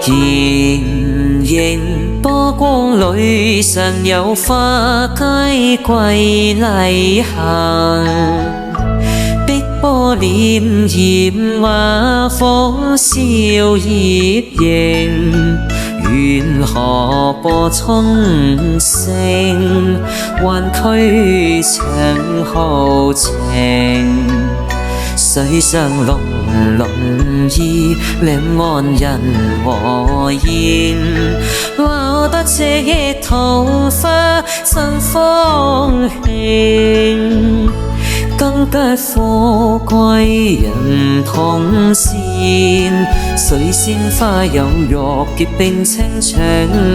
盈盈波光裏，常有花街桂麗行。碧波漣漪華火燒葉映，緣河播春聲，還驅長號情。水上龍輪兒，兩岸人和煙。撈得這夜桃花真芳興，更加富貴人同羨。水仙花有玉潔並稱長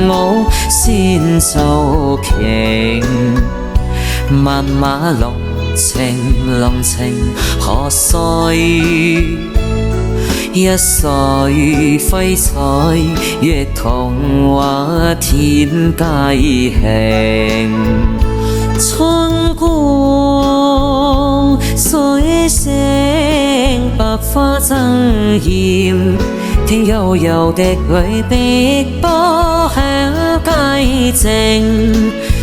舞先造瓊。萬馬龍情何歲？一歲揮彩，若童話天際興。春光水聲，百花爭艷。聽悠悠笛裏碧波響街靜。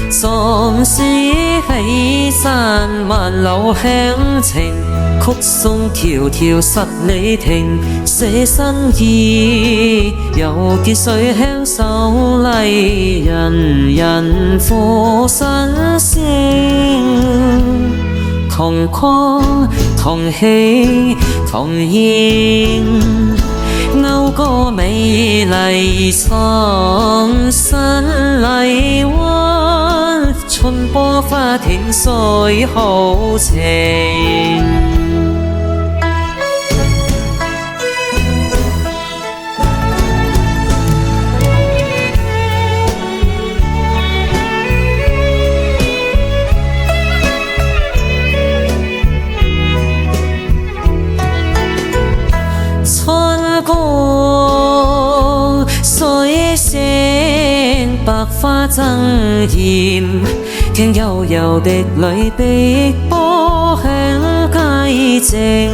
壯士起山還留鄉情，曲送迢迢十里亭。寫新意，又結水鄉秀麗，人人賦新聲。同歌同喜同宴，謳歌美麗創新荔灣。春波花亭水好情。春光水聲，百花爭艷。聽悠悠笛裏碧波響街靜。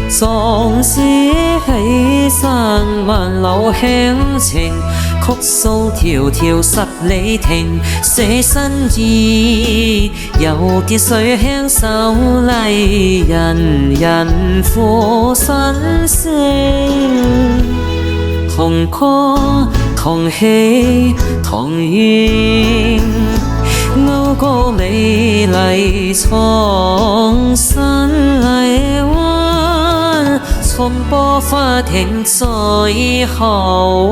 壯士起山還留鄉情，曲訴迢迢十里亭。寫新意，又結水鄉秀麗，人人賦新聲。同歌同喜同宴，謳歌美麗創新荔灣。春波花亭最好。